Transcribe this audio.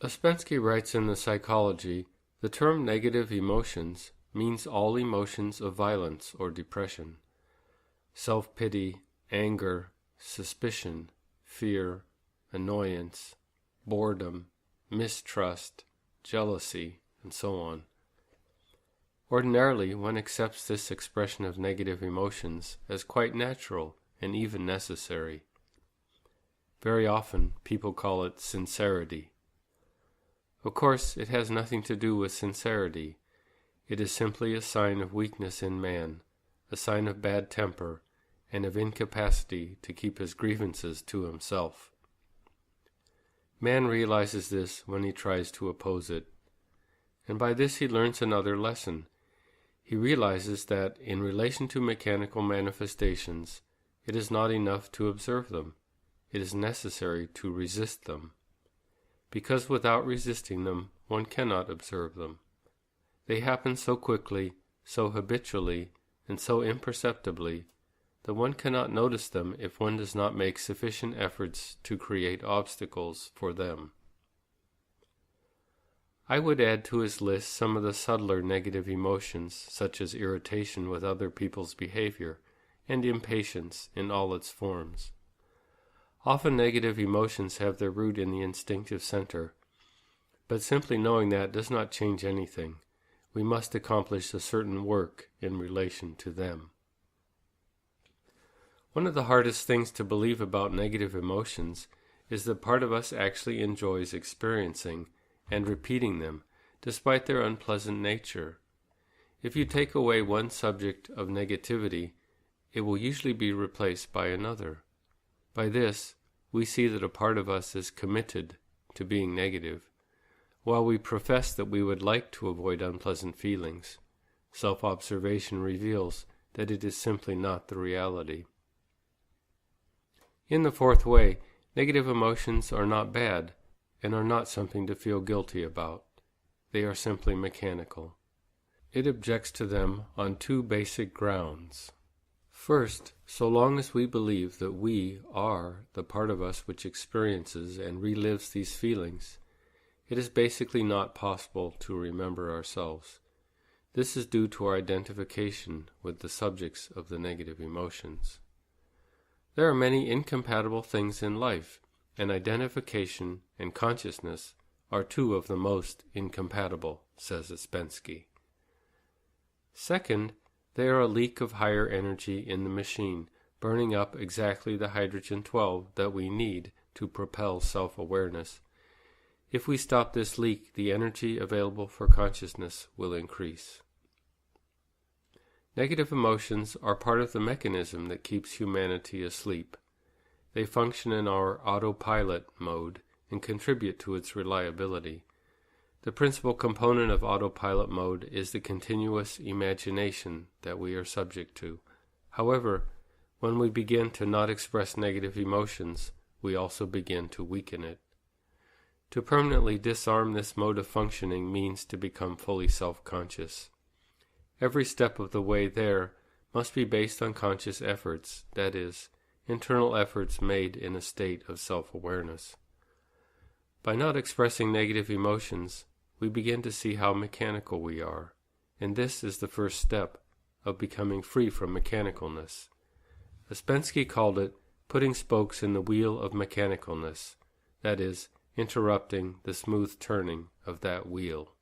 Ouspensky writes in the Psychology, the term negative emotions means all emotions of violence or depression. Self-pity, anger, suspicion, fear, annoyance, boredom, mistrust, jealousy, and so on. Ordinarily, one accepts this expression of negative emotions as quite natural and even necessary. Very often, people call it sincerity. Of course, it has nothing to do with sincerity. It is simply a sign of weakness in man, a sign of bad temper, and of incapacity to keep his grievances to himself. Man realizes this when he tries to oppose it, and by this he learns another lesson. He realizes that, in relation to mechanical manifestations, it is not enough to observe them. It is necessary to resist them, because without resisting them, one cannot observe them. They happen so quickly, so habitually, and so imperceptibly, that one cannot notice them if one does not make sufficient efforts to create obstacles for them. I would add to his list some of the subtler negative emotions, such as irritation with other people's behavior, and impatience in all its forms. Often negative emotions have their root in the instinctive center, but simply knowing that does not change anything. We must accomplish a certain work in relation to them. One of the hardest things to believe about negative emotions is that part of us actually enjoys experiencing and repeating them, despite their unpleasant nature. If you take away one subject of negativity, it will usually be replaced by another. By this, we see that a part of us is committed to being negative. While we profess that we would like to avoid unpleasant feelings, self-observation reveals that it is simply not the reality. In the fourth way, negative emotions are not bad, and are not something to feel guilty about. They are simply mechanical. It objects to them on two basic grounds. First, so long as we believe that we are the part of us which experiences and relives these feelings, it is basically not possible to remember ourselves. This is due to our identification with the subjects of the negative emotions. There are many incompatible things in life, and identification and consciousness are two of the most incompatible, says Ouspensky. Second, they are a leak of higher energy in the machine, burning up exactly the hydrogen-12 that we need to propel self-awareness. If we stop this leak, the energy available for consciousness will increase. Negative emotions are part of the mechanism that keeps humanity asleep. They function in our autopilot mode and contribute to its reliability. The principal component of autopilot mode is the continuous imagination that we are subject to. However, when we begin to not express negative emotions, we also begin to weaken it. To permanently disarm this mode of functioning means to become fully self-conscious. Every step of the way there must be based on conscious efforts, that is, internal efforts made in a state of self-awareness. By not expressing negative emotions, we begin to see how mechanical we are, and this is the first step of becoming free from mechanicalness. Ouspensky called it putting spokes in the wheel of mechanicalness, that is, interrupting the smooth turning of that wheel.